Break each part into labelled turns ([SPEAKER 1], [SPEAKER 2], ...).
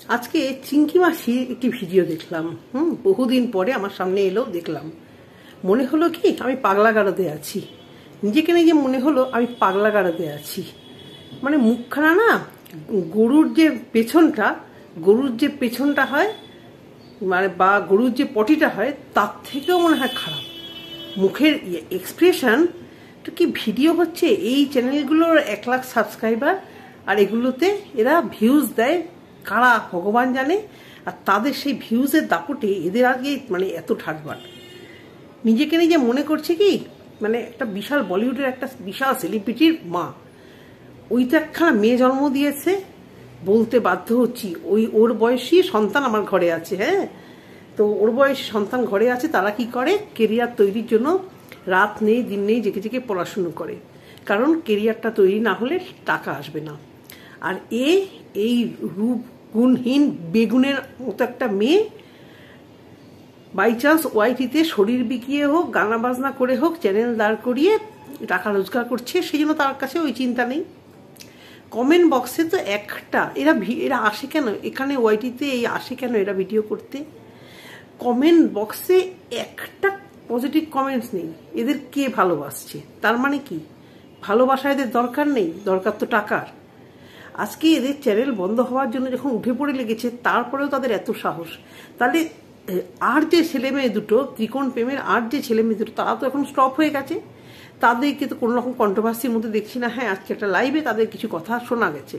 [SPEAKER 1] আজকে চিংকি মাসির একটি ভিডিও দেখলাম। বহুদিন পরে আমার সামনে এলো, দেখলাম। মনে হলো কি আমি পাগলা গারদে আছি। নিজেকে নিজে মনে হলো আমি পাগলা গারদে আছি। মানে মুখখানা না, গরুর যে পেছনটা হয়, মানে বা গরুর যে পটিটা হয় তার থেকেও মনে হয় খারাপ। মুখের এক্সপ্রেশন কি ভিডিও হচ্ছে। এই চ্যানেলগুলোর 1 লাখ সাবস্ক্রাইবার, আর এগুলোতে এরা ভিউজ দেয় কারা ভগবান জানে। আর তাদের সেই ভিউজের দাপটে এদের আগে মানে এত ঠাটবাট। নিজেকে নিজে মনে করছে কি মানে একটা বিশাল বলিউডের একটা বিশাল সেলিব্রিটির মা। ওই তো একখানা মেয়ে জন্ম দিয়েছে, বলতে বাধ্য হচ্ছি। ওর বয়সী সন্তান আমার ঘরে আছে। হ্যাঁ, তো ওর বয়সী সন্তান ঘরে আছে। তারা কি করে, কেরিয়ার তৈরির জন্য রাত নেই দিন নেই জেগে জেগে পড়াশুনো করে। কারণ কেরিয়ারটা তৈরি না হলে টাকা আসবে না। আর এই রূপ গুণহীন বেগুনের মতো একটা মেয়ে বাই চান্স ওয়াইটিতে শরীর বিকিয়ে হোক, গানা বাজনা করে হোক, চ্যানেল দাঁড় করিয়ে টাকা রোজগার করছে। সেই জন্য তার কাছে ওই চিন্তা নেই। কমেন্ট বক্সে তো একটা এরা আসে কেন এখানে ওয়াইটিতে, আসে কেন এরা ভিডিও করতে? কমেন্ট বক্সে একটা পজিটিভ কমেন্টস নেই। এদের কে ভালোবাসছে? তার মানে কি ভালোবাসা এদের দরকার নেই? দরকার তো টাকার। আজকে এদের চ্যানেল বন্ধ হওয়ার জন্য যখন উঠে পড়ে লেগেছে, তারপরেও তাদের এত সাহস। তাহলে আর যে ছেলে মেয়ে দুটো, ত্রিকোণ প্রেমের আর যে ছেলে মেয়ে দুটো, তারা তো এখন স্টপ হয়ে গেছে। তাদেরকে তো কোনো রকম কন্ট্রোভার্সির মধ্যে দেখছি না। হ্যাঁ, আজকে একটা লাইভে তাদের কিছু কথা শোনা গেছে।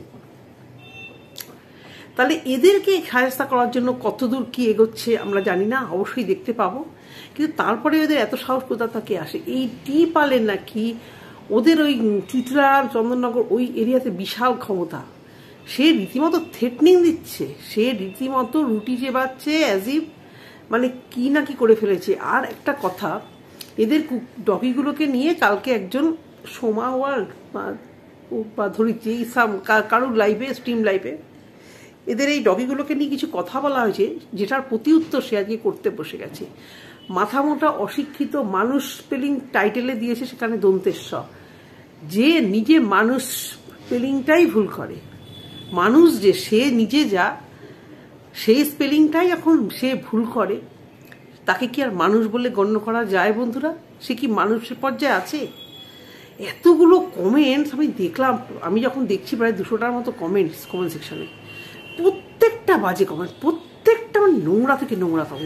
[SPEAKER 1] তাহলে এদেরকে সাহায্য করার জন্য কতদূর কি এগোচ্ছে আমরা জানি না, অবশ্যই দেখতে পাবো। কিন্তু তারপরে ওদের এত সাহস কোথা থেকে আসে? এই টিপালের নাকি ওদের ওই চিত্রা চন্দননগর ওই এরিয়াতে বিশাল ক্ষমতা। সে রীতিমতো থ্রেটনিং দিচ্ছে, সে রীতিমতো রুটি চেবাচ্ছে অ্যাজ ইফ মানে কি না কি করে ফেলেছে। আর একটা কথা, এদের ডগিগুলোকে নিয়ে কালকে একজন সোমা ওয়ার্ল্ড বা ধরিত্রী কারুর লাইভে, স্ট্রিম লাইভে এদের এই ডগিগুলোকে নিয়ে কিছু কথা বলা হয়েছে, যেটার প্রতি উত্তর সে আজকে করতে বসে গেছে। মাথা মোটা অশিক্ষিত মানুষ স্পেলিং টাইটেলে দিয়েছে, সেখানে দন্তেশ্ব। যে নিজে মানুষ স্পেলিংটাই ভুল করে, মানুষ যে সে নিজে যা, সেই স্পেলিংটাই এখন সে ভুল করে, তাকে কি আর মানুষ বলে গণ্য করা যায় বন্ধুরা? সে কি মানুষের পর্যায়ে আছে? এতগুলো কমেন্টস আমি দেখলাম। আমি যখন দেখছি প্রায় 200টার মতো কমেন্ট সেকশনে, প্রত্যেকটা বাজে কমেন্ট, প্রত্যেকটা মানে নোংরা থেকে নোংরাতম।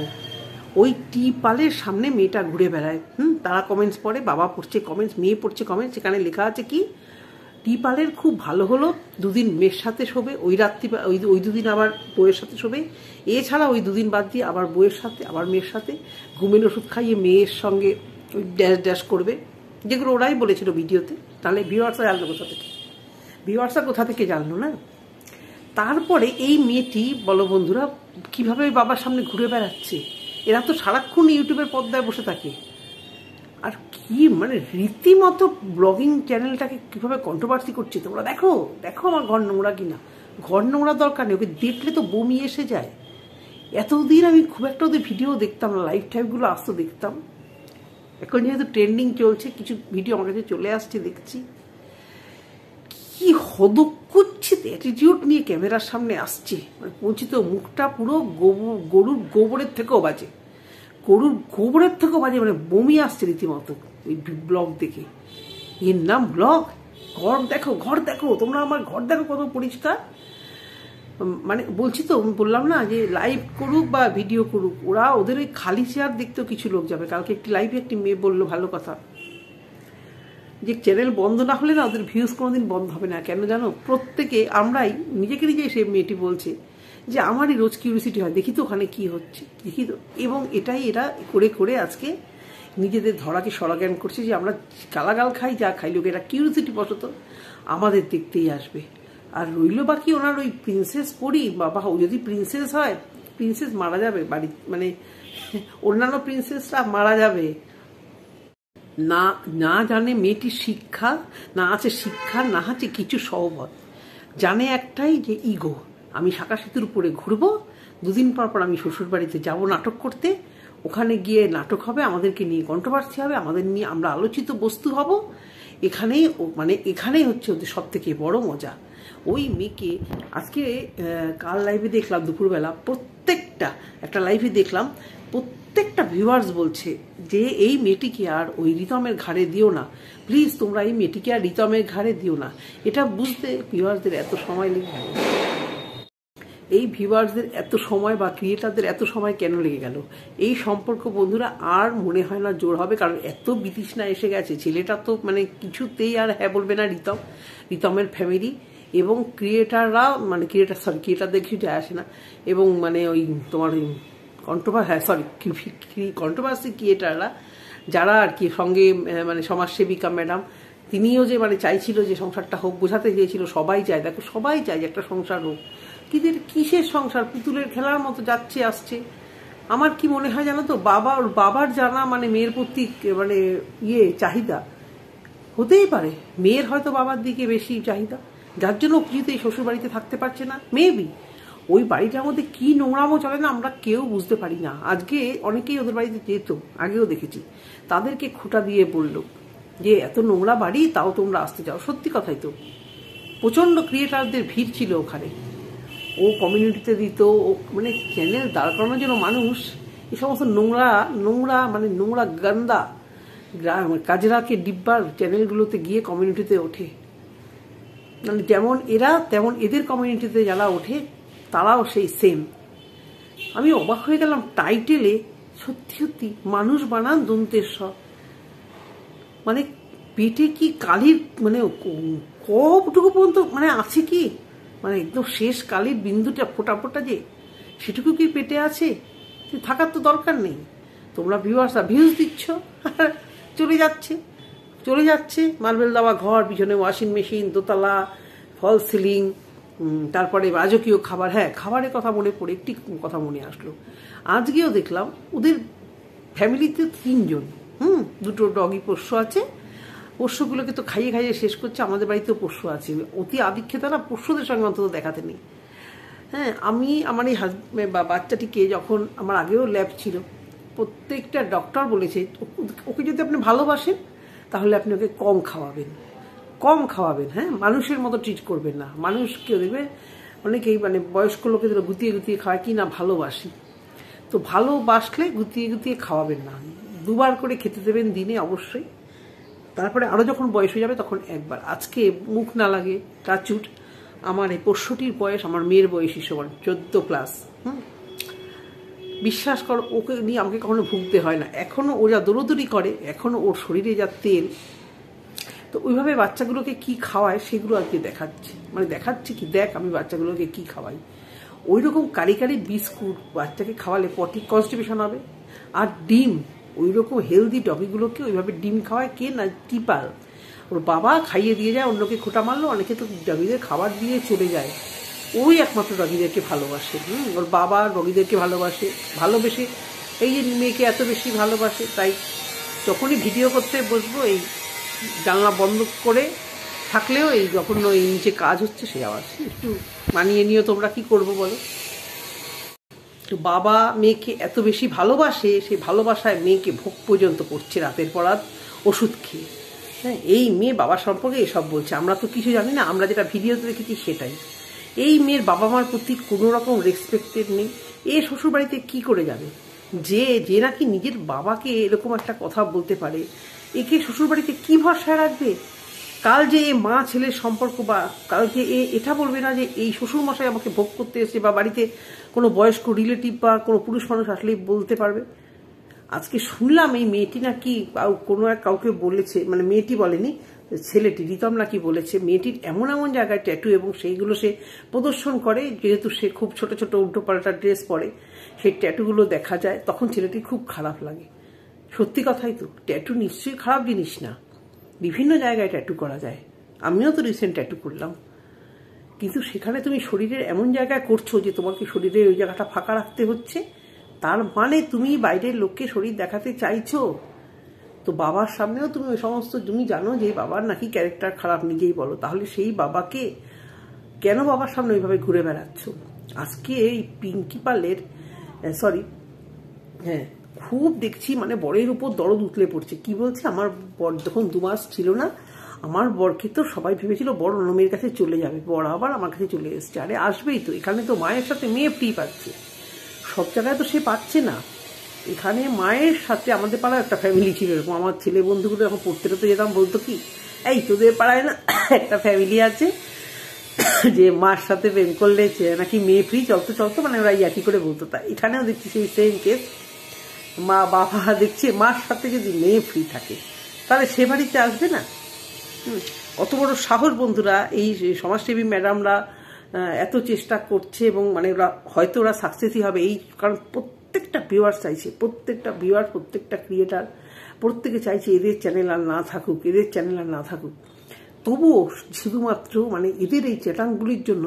[SPEAKER 1] ওই টিপালের সামনে মেয়েটা ঘুরে বেড়ায়, তারা কমেন্টস পড়ে, বাবা পড়ছে কমেন্টস, মেয়ে পড়ছে কমেন্টস। সেখানে লেখা আছে কি, টিপালের খুব ভালো হলো, 2 দিন মেয়ের সাথে শোবে, ওই রাত্রি ওই 2 দিন আবার বউয়ের সাথে শোবে, এছাড়া ওই 2 দিন বাদ দিয়ে আবার বউয়ের সাথে, আবার মেয়ের সাথে ঘুমের ওষুধ খাইয়ে মেয়ের সঙ্গে ওই ড্যাশ করবে, যেগুলো ওরাই বলেছিল ভিডিওতে। তাহলে ভিউয়ার্সরা জানলো কোথা থেকে জানলো না? তারপরে এই মেয়েটি বলো বন্ধুরা কিভাবে বাবার সামনে ঘুরে বেড়াচ্ছে। এরা তো সারাক্ষণ ইউটিউবের পর্দায় বসে থাকে। আর কি মানে রীতিমতো ব্লগিং চ্যানেলটাকে কিভাবে কন্ট্রোভার্সি করছে। তোমরা দেখো আমার ঘর নোংরা কিনা। ঘর নোংরা দরকার নেই, ওকে দেখলে তো বমি এসে যায়। এতদিন আমি খুব একটা ওদের ভিডিও দেখতাম না, লাইভ টাইপগুলো আসতো দেখতাম। এখন যেহেতু ট্রেন্ডিং চলছে, কিছু ভিডিও আমার কাছে চলে আসছে, দেখছি কি হদকুচ্ছিত অ্যাটিটিউড নিয়ে ক্যামেরার সামনে আসছে। মানে পৌঁছিত মুখটা পুরো গরুর গোবরের থেকেও বাজে, মানে বমি আসছে রীতিমতো ওই ব্লগ দেখে। এর নাম ব্লগ? ঘর দেখো তোমরা, আমার ঘর দেখো কত পরিষ্কার। মানে বলছি তো, বললাম না যে লাইভ করুক বা ভিডিও করুক, ওদের ওই খালি চেয়ার দেখতেও কিছু লোক যাবে। কালকে একটি লাইভে একটি মেয়ে বললো ভালো কথা, যে চ্যানেল বন্ধ না হলে না ওদের ভিউজ কোনোদিন বন্ধ হবে না। কেন জানো? প্রত্যেকে আমরাই নিজেকে নিজে, সে মেয়েটি বলছে যে আমারই রোজ কিউরিসিটি হয়, দেখি তো ওখানে কি হচ্ছে, দেখি তো। এবং এটাই এরা করে আজকে নিজেদের ধরাকে সরাজ্ঞান করছে যে আমরা গালাগাল খাই, যা খাই, লোক এরা কিউরিসিটি বশত আমাদের দেখতেই আসবে। আর রইল বাকি ওনার ওই প্রিন্সেস পরি, বাবা ও যদি প্রিন্সেস হয়, প্রিন্সেস মারা যাবে বাড়ি, মানে অন্যান্য প্রিন্সেসরা মারা যাবে। না জানে মেয়েটির শিক্ষা, না আছে শিক্ষা, না আছে কিছু সহবত। জানে একটাই যে ইগো, আমি শাঁখা সেতুর উপরে ঘুরবো, 2 দিন পর আমি শ্বশুর বাড়িতে যাবো নাটক করতে, ওখানে গিয়ে নাটক হবে, আমাদেরকে নিয়ে কন্ট্রোভার্সি হবে, আমাদের নিয়ে আমরা আলোচিত বস্তু হব। এখানেই হচ্ছে ওদের সব থেকে বড় মজা। ওই মেয়েকে আজকে কাল লাইভে দেখলাম দুপুরবেলা, একটা লাইভে দেখলাম প্রত্যেকটা ভিউয়ার্স বলছে যে এই মেয়েটিকে আর ওই রিতমের ঘাড়ে দিও না, প্লিজ তোমরা এই মেয়েটিকে আর রিতমের ঘাড়ে দিও না। এটা বুঝতে ভিউয়ার্সদের এত সময় লেগে গেল, এই ভিউয়ার্সদের এত সময় বা ক্রিয়েটারদের এত সময় কেন লেগে গেল? এই সম্পর্ক বন্ধুরা আর মনে হয় না জোর হবে, কারণ এত বিতৃষ্ণা এসে গেছে। ছেলেটা তো কিছুতেই আর হ্যাঁ বলবে না রিতমের ফ্যামিলি এবং ক্রিয়েটাররা, ক্রিয়েটারদের কিছু যায় আসে না, এবং ওই তোমার কন্ট্রোভার্সি ক্রিয়েটাররা যারা আর কি সঙ্গে সমাজসেবিকা ম্যাডাম, তিনিও যে চাইছিল যে সংসারটা হোক, বোঝাতে চেয়েছিল সবাই চায়, দেখো সবাই চায় যে একটা সংসার হোক, কিন্তু এটা কিসের সংসার? পুতুলের খেলার মতো যাচ্ছে আসছে। আমার কি মনে হয় জানো তো, বাবার জানা মেয়ের প্রতি চাহিদা হতেই পারে, মেয়ের হয়তো বাবার দিকে বেশি চাহিদা, যার জন্য কিছুতে এই শ্বশুর বাড়িতে থাকতে পারছে না। মেবি ওই বাড়িটার মধ্যে কি নোংরামো চলে না আমরা কেউ বুঝতে পারি না। আজকে অনেকেই ওদের বাড়িতে যেত, আগেও দেখেছি, তাদেরকে খোঁটা দিয়ে বলল যে এত নোংরা বাড়ি, তাও তোমরা আসতে চাও। সত্যি কথাই তো, প্রচন্ড ক্রিয়েটারদের ভিড় ছিল ওখানে, ও কমিউনিটিতে দিত, ও চ্যানেল দাঁড় করানোর জন্য মানুষ এই সমস্ত নোংরা গান্দা কাজরাকে ডিব্বার চ্যানেলগুলোতে গিয়ে কমিউনিটিতে ওঠে। যেমন এরা তেমন এদের কমিউনিটিতে যারা ওঠে তারাও সেই সেম। আমি অবাক হয়ে গেলাম টাইটেলে, সত্যি মানুষ বানান দন্তেশ্বর, পেটে কি কালির কতটুকু পর্যন্ত আছে কি, একদম শেষ কালির বিন্দুটা ফোটা যে সেটুকু কি পেটে আছে? থাকার তো দরকার নেই। তোমরা ভিউয়ার্সরা ভিউজ দিচ্ছ, চলে যাচ্ছে মার্বেল দেওয়া ঘর, পিছনে ওয়াশিং মেশিন, দোতলা, ফল সিলিং, তারপরে রাজকীয় খাবার। হ্যাঁ, খাবারের কথা মনে পড়ে একটি কথা মনে আসলো, আজকেও দেখলাম ওদের ফ্যামিলিতে 3 জন, দুটো ডগি পোষ্য আছে, পোষ্যগুলোকে তো খাইয়ে শেষ করছে। আমাদের বাড়িতেও পোষ্য আছে, অতি আদিক্ষেতারা পোষ্যদের সঙ্গে অন্তত দেখাতে নেই। হ্যাঁ, আমি আমার এই বাচ্চাটিকে যখন, আমার আগেও ল্যাব ছিল, প্রত্যেকটা ডক্টর বলেছে ওকে যদি আপনি ভালোবাসেন তাহলে আপনি ওকে কম খাওয়াবেন, হ্যাঁ, মানুষের মতো ট্রিট করবেন না। মানুষকে দেখবে অনেকেই বয়স্ক লোকেদের গুতিয়ে খাওয়ায় কি না ভালোবাসি, তো ভালোবাসলে গুতিয়ে খাওয়াবেন না, 2 বার করে খেতে দেবেন দিনে অবশ্যই। তারপরে আরো যখন বয়স হয়ে যাবে তখন একবার। আজকে মুখ না লাগে টাচুট, আমার এই পোষ্যটির বয়স আমার মেয়ের বয়সী সমান, 14 ক্লাস। বিশ্বাস করো, ওকে নিয়ে আমাকে কখনো ভুগতে হয় না। এখনো ও যা দৌড়দৌড়ি করে, এখনো ওর শরীরে যা তেল, তো ওইভাবে বাচ্চাগুলোকে কি খাওয়ায় সেগুলো আজকে দেখাচ্ছি কি দেখ আমি বাচ্চাগুলোকে কি খাওয়াই। ওই রকম কারি বিস্কুট বাচ্চাকে খাওয়ালে পটি কনস্টিপেশন হবে। আর ডিম, ওই রকম হেলদি ডগিগুলোকে ওইভাবে ডিম খাওয়ায় কে না, টিপাল ওর বাবা খাইয়ে দিয়ে যায়, অন্যকে খোঁটা মারলো, অনেকে তো ডগিদের খাবার দিয়ে চলে যায়। ওই একমাত্র ডগিদেরকে ভালোবাসে, ওর বাবা ডগিদেরকে ভালোবেসে এই যে মেয়েকে এত বেশি ভালোবাসে। তাই যখনই ভিডিও করতে বসবো এই জানলা বন্ধ করে থাকলেও এই যখন ওই নিচে কাজ হচ্ছে সে আওয়াজ একটু মানিয়ে নিও তোমরা, কি করবো বলো। তো বাবা মেয়েকে এত বেশি ভালোবাসে, সেই ভালোবাসায় মেয়েকে ভোগ পর্যন্ত করছে রাতের পর রাত ওষুধ খেয়ে। হ্যাঁ, এই মেয়ে বাবার সম্পর্কে এসব বলছে, আমরা তো কিছু জানি না, আমরা যেটা ভিডিওতে দেখেছি সেটাই। এই মেয়ের বাবা মার প্রতি কোনো রকম রেসপেক্টেড নেই। এ শ্বশুর বাড়িতে কি করে যাবে? যে নাকি নিজের বাবাকে এরকম একটা কথা বলতে পারে, একে শ্বশুর বাড়িতে কি ভরসা রাখবে? কাল যে এ মা ছেলের সম্পর্ক, বা কালকে এটা বলবে না যে এই শ্বশুর মশাই আমাকে ভোগ করতে এসেছে, বা বাড়িতে কোনো বয়স্ক রিলেটিভ বা কোনো পুরুষ মানুষ আসলেই বলতে পারবে। আজকে শুনলাম এই মেয়েটি নাকি কোনো এক কাউকে বলেছে, মেয়েটি বলেনি, ছেলেটি রিতম নাকি বলেছে মেয়েটির এমন জায়গায় ট্যাটু, এবং সেইগুলো সে প্রদর্শন করে, যেহেতু সে খুব ছোট উল্টোপাল্টা ড্রেস পরে, সেই ট্যাটুগুলো দেখা যায়, তখন ছেলেটির খুব খারাপ লাগে। সত্যি কথাই তো, ট্যাটু নিশ্চয়ই খারাপ জিনিস না, বিভিন্ন জায়গায় ট্যাটু করা যায়, আমিও তো রিসেন্ট ট্যাটু করলাম, কিন্তু সেখানে তুমি শরীরের এমন জায়গায় করছো যে তোমাকে শরীরের ওই জায়গাটা ফাঁকা রাখতে হচ্ছে, তার তুমি বাইরের লোককে শরীর দেখাতে চাইছো। তো বাবার সামনেও তুমি ওই সমস্ত, তুমি জানো যে বাবার নাকি ক্যারেক্টার খারাপ, নিজেই বলো, তাহলে সেই বাবাকে কেন বাবার সামনে ওইভাবে ঘুরে বেড়াচ্ছ? আজকে এই পিঙ্কি পালের হ্যাঁ, খুব দেখছি বরের উপর দরদ উতলে পড়ছে। কি বলছে, আমার বর যখন 2 মাস ছিল না, আমার বরকে তো সবাই ভেবেছিল বড় অন্য মেয়ের কাছে চলে যাবে, বড় আবার আমার কাছে চলে এসছে। আরে আসবেই তো, এখানে তো মায়ের সাথে মেয়ে ফ্রি পাচ্ছে, সব জায়গায় তো সে পাচ্ছে না। এখানে মায়ের সাথে আমাদের পাড়ায় একটা ফ্যামিলি ছিল এরকম, আমার ছেলে বন্ধুগুলো যখন পড়তে তো যেতাম বলতো কি, এই তোদের পাড়ায় না একটা ফ্যামিলি আছে যে মার সাথে প্রেম করলে নাকি মেয়ে ফ্রি, চলতো চলতো, মানে ওরা একই করে বলতো। তা এখানেও দেখছি সেই সেম কেস, মা বাবা দেখছে মার সাথে যদি মেয়ে ফ্রি থাকে তাহলে সে বাড়িতে আসবে না। অত বড় সাহস বন্ধুরা এই সমাজসেবী ম্যাডামরা এত চেষ্টা করছে, এবং মানে ওরা হয়তো ওরা সাকসেসই হবে, এই কারণ প্রত্যেকটা ভিউয়ার চাইছে, প্রত্যেকটা ভিউয়ার, প্রত্যেকটা ক্রিয়েটার প্রত্যেকে চাইছে এদের চ্যানেল আর না থাকুক, এদের চ্যানেল আর না থাকুক। তবুও শুধুমাত্র মানে এদের এই চ্যাটাংগুলির জন্য,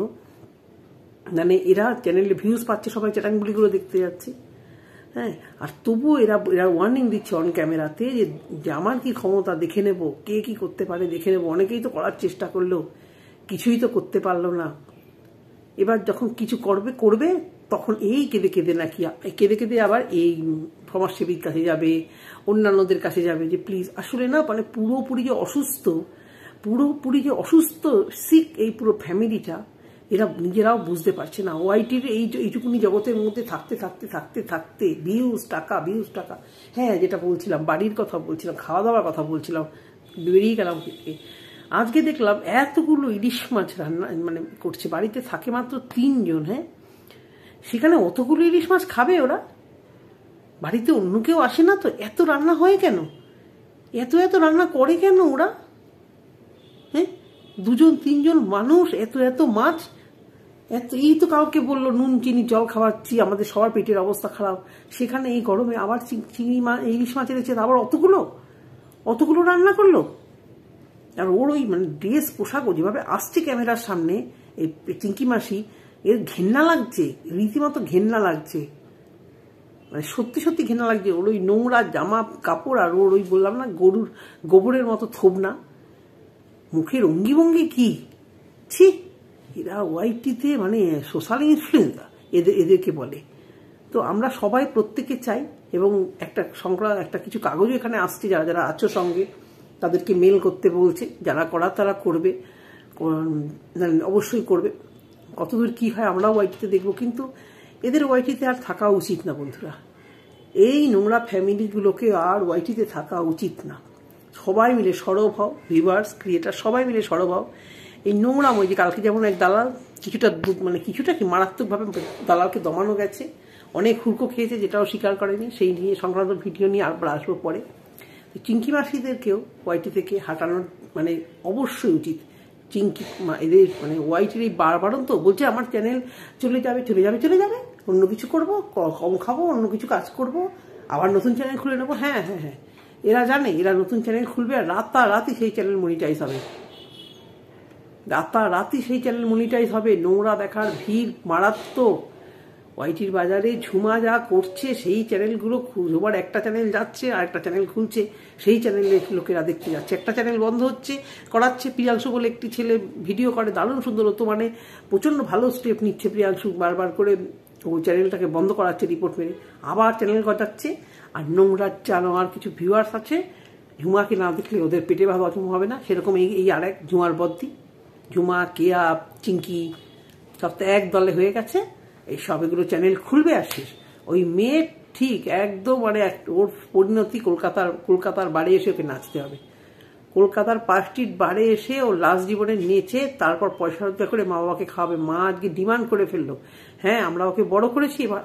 [SPEAKER 1] মানে এরা চ্যানেলে ভিউজ পাচ্ছে, সবাই চ্যাটাংগুলিগুলো দেখতে যাচ্ছে, হ্যাঁ, আর তবুও এরা ওয়ার্নিং দিচ্ছে অন ক্যামেরাতে যে আমার কি ক্ষমতা দেখে নেব, কে কি করতে পারে দেখে নেব। অনেকেই তো করার চেষ্টা করলো, কিছুই তো করতে পারলো না। এবার যখন কিছু করবে তখন এই কেঁদে কেঁদে নাকি কেঁদে কেঁদে আবার এই সমাজসেবীর কাছে যাবে, অন্যান্যদের কাছে যাবে যে প্লিজ। আসলে না মানে পুরোপুরি যে অসুস্থ সিক এই পুরো ফ্যামিলিটা, এরা নিজেরাও বুঝতে পারছে না। ওয়াইটির এইটুকুনি জগতের মধ্যে থাকতে থাকতে থাকতে থাকতে ভিউজ টাকা। হ্যাঁ, যেটা বলছিলাম, বাড়ির কথা বলছিলাম, খাওয়া দাওয়ার কথা বলছিলাম, বেরিয়ে গেলাম। আজকে দেখলাম এতগুলো ইলিশ মাছ রান্না মানে করছে, বাড়িতে থাকে মাত্র 3 জন, হ্যাঁ, সেখানে অতগুলো ইলিশ মাছ খাবে ওরা? বাড়িতে অন্য কেউ আসে না তো, এত রান্না হয় কেন, এত রান্না করে কেন ওরা? হ্যাঁ, 2-3 জন মানুষ, এত মাছ, এই তো কাউকে বললো নুন চিনি জল খাওয়াচ্ছি, আমাদের সবার পেটের অবস্থা খারাপ, সেখানে এই গরমে আবার চিংড়ি মাছ, ইলিশ মাছ এনেছে, আবার অতগুলো রান্না করলো। আর ওর ওই মানে ড্রেস পোশাকও যেভাবে আসছে ক্যামেরার সামনে, এই চিংকি মাসি, এর ঘেন্না লাগছে, রীতিমতো ঘেন্না লাগছে, মানে সত্যি ঘেন্না লাগছে। ওর ওই নোংরা জামা কাপড়, আর ওর ওই বললাম না গরুর গোবরের মতো থোবনা, মুখের অঙ্গি কি ছি। এরা ওয়াইটিতে মানে সোশ্যাল ইনফ্লুয়েন্সার এদেরকে বলে। তো আমরা সবাই প্রত্যেকে চাই, এবং একটা কিছু কাগজও এখানে আসছে, যারা আছো সঙ্গে তাদেরকে মেল করতে বলছে, যারা করার তারা করবে, অবশ্যই করবে। কতদূর কি হয় আমরাও ওয়াইটিতে দেখবো, কিন্তু এদের ওয়াইটিতে আর থাকা উচিত না বন্ধুরা। এই নোংরা ফ্যামিলিগুলোকে আর ওয়াইটিতে থাকা উচিত না। সবাই মিলে সরব হও, ভিউয়ার্স, ক্রিয়েটার সবাই মিলে সরব হও। এই নোংরাম, ওই যে কালকে যেমন এক দালাল কিছুটা কি মারাত্মকভাবে দালালকে দমানো গেছে, অনেক হুড়কো খেয়েছে, যেটাও স্বীকার করেনি, সেই নিয়ে সংক্রান্ত ভিডিও নিয়ে আবার আসবো পরে। চিংকি মাসিদেরকেও ওয়াইটি থেকে হাঁটানোর মানে অবশ্যই উচিত। চিংকি এদের মানে ওয়াইটির এই বারবারন্ত বলছে আমার চ্যানেল চলে যাবে, অন্য কিছু করবো, কম খাবো, অন্য কিছু কাজ করব, আবার নতুন চ্যানেল খুলে নেবো। হ্যাঁ, এরা জানে এরা নতুন চ্যানেল খুলবে আর রাতারাতি সেই চ্যানেল মনিটাইজ হবে। নোংরা দেখার ভিড় মারাত্মক। ওয়াইটির বাজারে ঝুমা যা করছে, সেই চ্যানেলগুলো ঝুমার একটা চ্যানেল যাচ্ছে আর একটা চ্যানেল খুলছে, সেই চ্যানেলে লোকেরা দেখতে যাচ্ছে। একটা চ্যানেল বন্ধ করাচ্ছে, প্রিয়াংশু বলে একটি ছেলে ভিডিও করে, দারুণ সুন্দর হতো, মানে প্রচণ্ড ভালো স্টেপ নিচ্ছে প্রিয়াংশু, বারবার করে ওই চ্যানেলটাকে বন্ধ করাচ্ছে রিপোর্ট মেরে, আবার চ্যানেল গজাচ্ছে। আর নোংরা আর কিছু ভিউয়ার্স আছে, ঝুমাকে না দেখলে ওদের পেটে ভালো হজম হবে না, সেরকম এই আরেক ঝুমার বদ্দি, ঝুমা, কেয়া, চিংকি সব তো এক দলে হয়ে গেছে। এই সবগুলো চ্যানেল খুলবে আর শেষ। ওই মেয়ে ঠিক একদম মানে ওর পরিণতি কলকাতার বাড়ি এসে ওকে নাচতে হবে। কলকাতার 5 স্ট্রিট বারে এসে ও লাস্ট জীবনে নেচে তারপর পয়সা রোজগার করে মা বাবাকে খাওয়াবে। মা আজকে ডিমান্ড করে ফেললো, হ্যাঁ আমরা ওকে বড় করেছি, এবার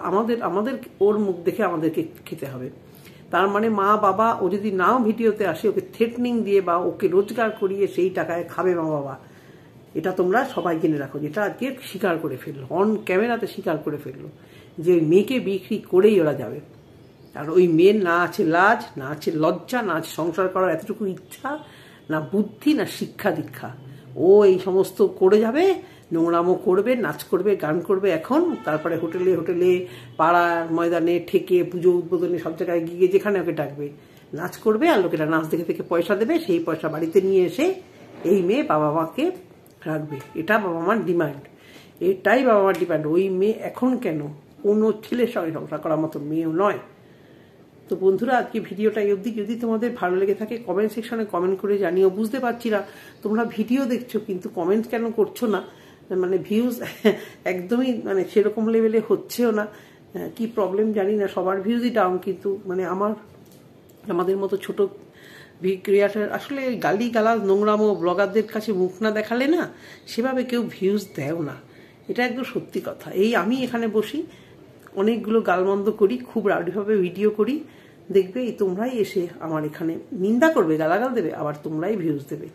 [SPEAKER 1] আমাদের ওর মুখ দেখে আমাদেরকে খেতে হবে। তার মানে মা বাবা ও যদি নাও ভিডিওতে আসে, ওকে থ্রেটনিং দিয়ে বা ওকে রোজগার করিয়ে সেই টাকায় খাবে মা বাবা। এটা তোমরা সবাই জেনে রাখো, যেটা আজকে স্বীকার করে ফেললো, অন ক্যামেরাতে স্বীকার করে ফেললো যে মেয়েকে বিক্রি করেই ওরা যাবে। আর ওই মেয়ের না আছে লাজ, না আছে লজ্জা, না আছে সংসার করার এতটুকু ইচ্ছা, না বুদ্ধি, না শিক্ষা দীক্ষা। ও এই সমস্ত করে যাবে, নোংরামো করবে, নাচ করবে, গান করবে এখন, তারপরে হোটেলে পাড়ার ময়দানে ঠেকে পুজো উদ্বোধনে সব জায়গায় গিয়ে যেখানে ওকে ডাকবে নাচ করবে, আর লোকেরা নাচ দেখে পয়সা দেবে, সেই পয়সা বাড়িতে নিয়ে এসে এই মেয়ে বাবা মাকে রাখবে। এটা বাবা মার ডিমান্ড, এটাই বাবা মার ডিমান্ড। ওই মেয়ে এখন কেন কোনো ছেলের সঙ্গে সংসার করার মতো মেয়েও নয়। তো বন্ধুরা, আজকে ভিডিওটা এই অবধি। যদি তোমাদের ভালো লেগে থাকে কমেন্ট সেকশনে কমেন্ট করে জানিও। বুঝতে পারছি না তোমরা ভিডিও দেখছো কিন্তু কমেন্ট কেন করছো না, মানে ভিউজ একদমই মানে সেরকম লেভেলে হচ্ছেও না, কি প্রবলেম জানি না। সবার ভিউজই ডাউন, কিন্তু মানে আমাদের মতো ছোট ক্রিয়েটার আসলে গালি গালাজ নোংরামো ব্লগারদের কাছে মুখ না দেখালে না সেভাবে কেউ ভিউজ দেও না, এটা একদম সত্যি কথা। এই আমি এখানে বসি অনেকগুলো গালমন্দ করি, খুব রাউডিভাবে ভিডিও করি, দেখবে এই তোমরাই এসে আমার এখানে নিন্দা করবে, গালাগাল দেবে, আবার তোমরাই ভিউজ দেবে।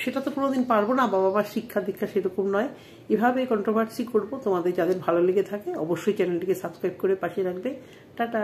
[SPEAKER 1] সেটা তো কোনোদিন পারবো না, বাবা মার শিক্ষা দীক্ষা সেরকম নয়। এভাবে কন্ট্রোভার্সি করবো। তোমাদের যাদের ভালো লেগে থাকে অবশ্যই চ্যানেলটিকে সাবস্ক্রাইব করে পাশে রাখবে। টাটা।